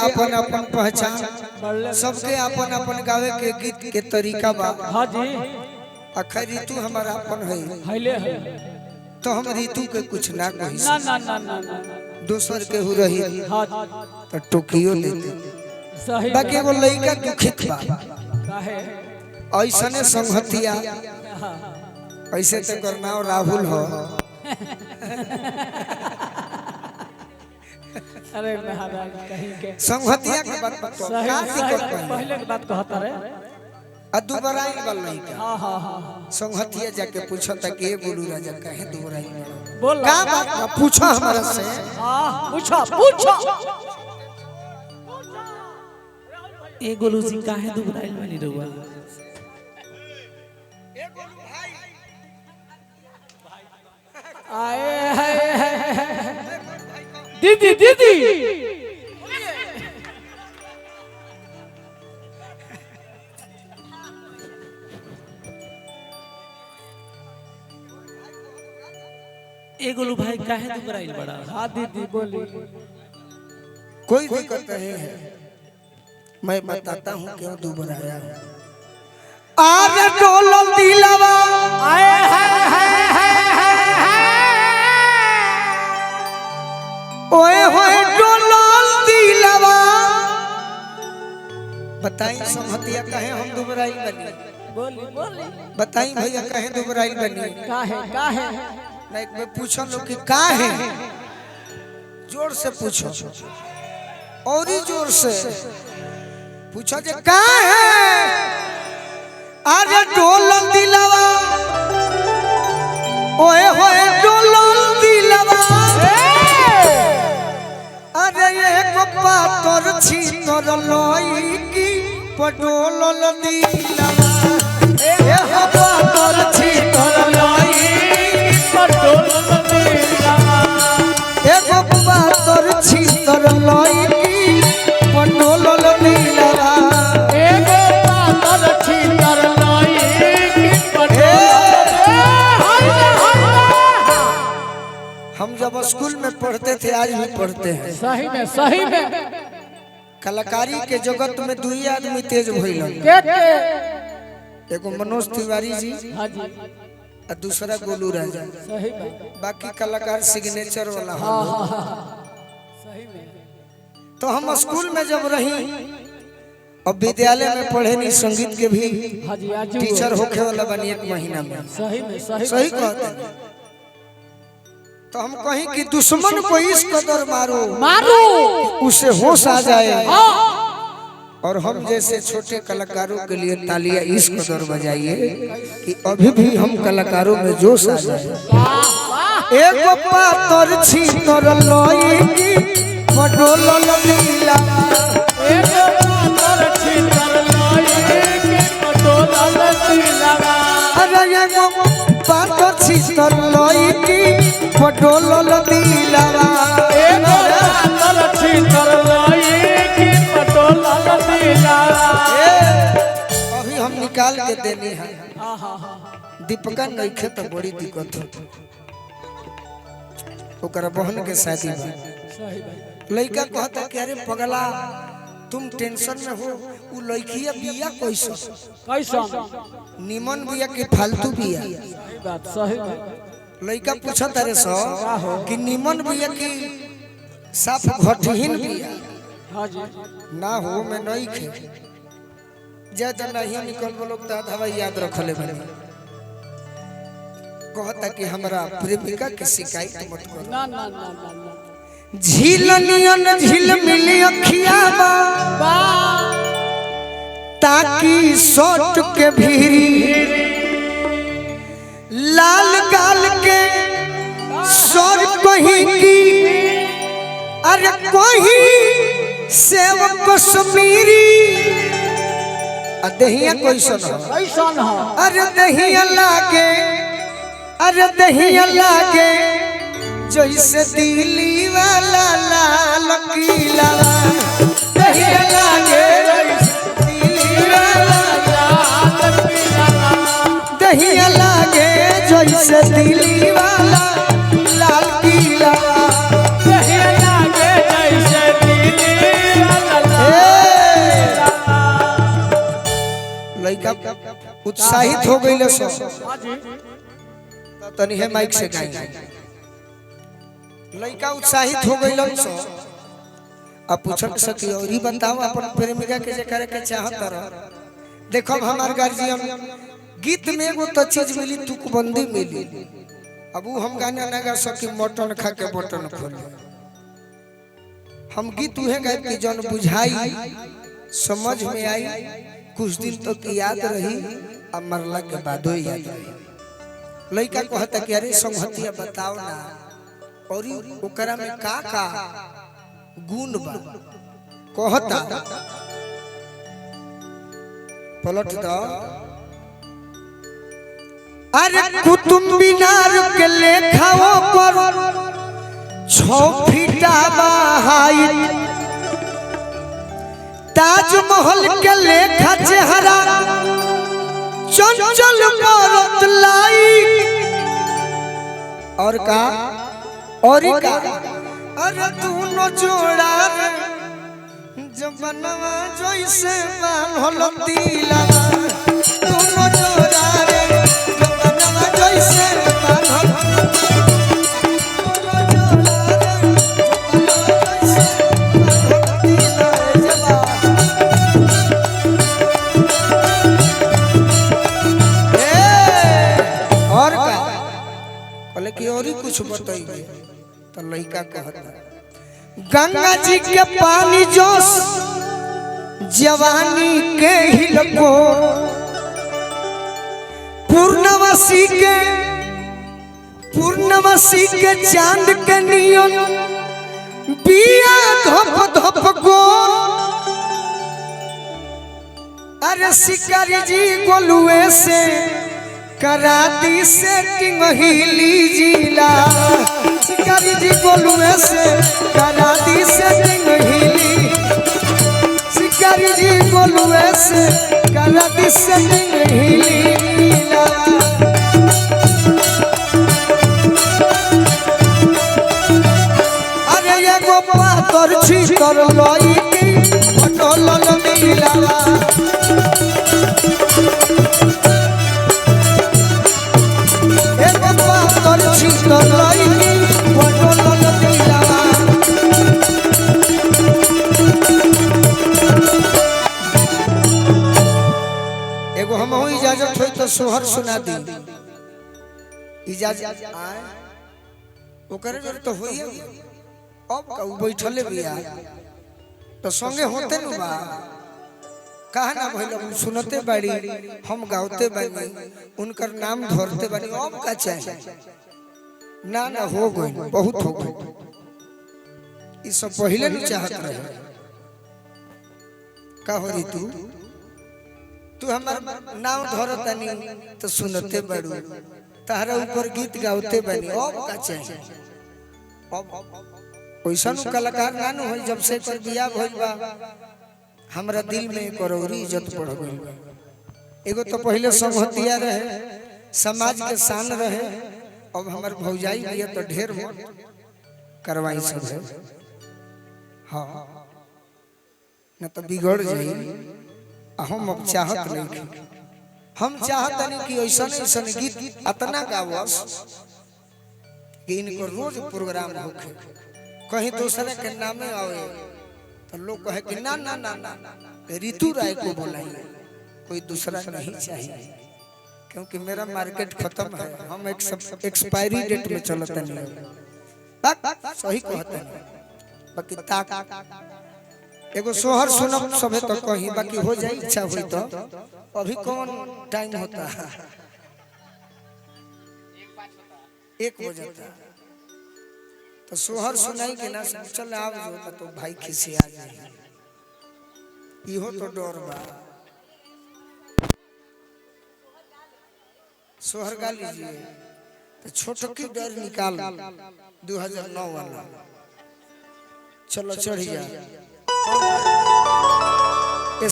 अपन अपन पहचान, सबके अपन अपन गावे के गीत के तरीका बा। हाँ जी। अखर ऋतु हमारा अपन है, हैले है तो हम ऋतु के कुछ ना कही, ना ना ना ना ना दूसर के हो रही हाँ तो टोकियो देते। सही बाकी वो लड़का दुखित बा, काहे ऐसने संगतिया ऐसे तो करना और राहुल हो। अरे महाराज कहीं के संगतिया के बात बता, सही का सही दिक्कत बा? पहले की बात कहता रे। दुबराई बल नहीं का हाँ हाँ हाँ संगतिया जाके पूछो तक ये बोलू राजा कहे दुबराई बोल का बात बा? पूछो हमारा से। हाँ पूछो पूछो ए गोलू सिंह काहे दुबराइल वाली रहुआ? आए हाय दीदी दीदी ए गोलू भाई काहे दुबराइल बड़ा? हाँ दीदी बोली। कोई दिक्कत नहीं है, मैं बताता हूँ क्यों दुबराया है। आरे डोलो दिलवा आए हाय हाय हाय ओए होए डोलो दिलवा। बताई संगतिया कहे हम दुबराई बनी, बोली बोली बताई भैया कहे दुबराई बनी। काहे नहीं मैं पूछो लोग कि का है, जोर से पूछो और ही जोर से पूछो जे का है। अरे डोलल दिलवा ओए होए डोलल दिलवा। अरे एक पातर छी तोर लोई की पडोलल दिलवा। एक पातर छी तोर लोई एक पातर छी तोर लोई की पडोलल दिलवा। हम जब स्कूल में पढ़ते थे, आज भी पढ़ते हैं, सही में कलाकारी के जगत में दुई आदमी तेज भइलन। के एगो मनोज तिवारी जी हाँ जी और दूसरा गोलू राजा। सही में बाकी कलाकार सिग्नेचर वाला हाँ हो। हाँ हाँ सही में। तो हम स्कूल में जब रही, अब विद्यालय में पढ़े नहीं, संगीत के भी हाँ जी आज टीचर होके वाला बनी एक महीना में। सही में सही कहते हैं। तो हम कहीं कि दुश्मन को इस कदर मारो मारो उसे होश आ जाए, हाँ और हम जैसे छोटे कलाकारों के लिए तालियां इस कदर बजाइए कि अभी भी हम कलाकारों में जोश आ जाए। एक पातर छी तोर लोई की पडोलल दिलवा। अरे एगो पातर छी तोर लोई की पडोलल दिलवा। अभी हम निकाल के देनी है, दीपका नइखे तो बड़ी दिक्कत हो। ओकरा बहन के शादी बा, लड़का कहता कि अरे पगला तुम टेंशन में हो, वो लड़किया बिया कैसा निमन बिया कि फालतू बिया। बात सही में लड़का पूछा तारे सो कि निमन बिया कि साफ घटहीन बिया। हाँ जी ना हो मैं नहीं खे ज्यादा नहीं निकल बोलो तो दवाई याद रखले बनी। कहता कि हमरा प्रेमिका के शिकायत मत करो। ना ना ना ना ना झील नियन झील मिली अखिया बा ताकि सोट के भीरी लाल गाल के सोर कहीं की। अरे कोई सेव कश्मीरी दहिया कैसन हो, ऐसा हो अरे दहिया लागे, अरे दहिया लागे जैसे दिल्ली वाला लाल किला। दहिया लागे दिल्ली वाला लाल किला। दहिया लागे जैसे दिल्ली वाला लाल किला। दहिया लागे जैसे दिल्ली वाला लड़का उत्साहित हो गई सो हाँ जी तो तनी है माइक से गाई लड़का उत्साहित हो गई सो अब पूछल सकी और ही बताओ अपन प्रेमिका के जे करे के चाहत रह देखो हमार गार्जियन गीत में एगो तो चीज मिली तुकबंदी मिली अब वो हम गाने ना गा सकी मटन खा के बटन खोले हम गीत उहे गाए कि जौन बुझाई समझ में आई कुछ दिन तो की याद रही अब मरला के बादो याद रही लड़का कहता कि अरे संहतिया बताओ ना और ओकरा में का गुण बा कहता पलट दो अरे कुतुब मीनार के लेखाओ पर 6 फीटा हाइट ताजमहल के लेखा चेहरा चंचल मरत लाइट और का अरे दोनों जोड़ा जबनवा जैसे बांधल दिला दोनों जोड़ा रे जबनवा जैसे बांधल कि और ही कुछ बताइए तो लड़का कहता गंगा जी के पानी जोश जवानी के हिलको पूर्णमासी के चांद के नियन बिया धप धप गो अरे शिकारी जी गोलुए से कराती सेटिंग हिली जिला शिकारी जी गोलुए से कराती सेटिंग हिली शिकारी जी गोलुए से कराती सेटिंग हिली जिला अरे ये गोपा तोर छी तोर लई की पटोल मिला एगो हम इजाजत हो तो सोहर सुना दी इजाजत आए ओकरे जर तो होई अब का बैठले बिया तो संगे होते न बा कहा ना भइल सुनते बाड़ी हम गावते बानी उनकर नाम धरते बानी अब का चाहिए ना हो गई बहुत हो गई इस सब पहले नहीं चाहत रहे का हो रही तू हमार नाम धरतनी तो सुनते बड़ू तारा ऊपर गीत गावते बनी अब का चाहिए अब ओइसन कलाकार ना हो जब से कर बियाह भइल बा हमरा दिल में करौरी इज्जत पड़ गई एगो तो पहले संगतिया रहे समाज के शान रहे अब हमार भौजाई भी तो ढेर मत करवाई सब है हाँ न तो बिगड़ जाई हम अब चाहत नहीं हम चाहत नहीं कि ऐसा गीत अतना गावस कि इनको रोज प्रोग्राम होखे कहीं दूसरे के नामे आवे तो लोग कहे कि ना ना ना ना ऋतु राय को बुलाइए कोई दूसरा नहीं चाहिए क्योंकि मेरा मार्केट खत्म है हम एक्सपायरी डेट में चलते नहीं सही कहते हैं बाकी ताक एगो सोहर सुनब सबे तो कहीं बाकी हो जाए इच्छा हुई तो अभी कौन टाइम होता है 1 हो जाता तो सोहर सुनाई के ना चल आओ जो तो भाई खिसी आ जाए इहो तो डर बा सोहर गा लीजिए तो छोटो की डर निकाल 2009 वाला चलो चढ़ जा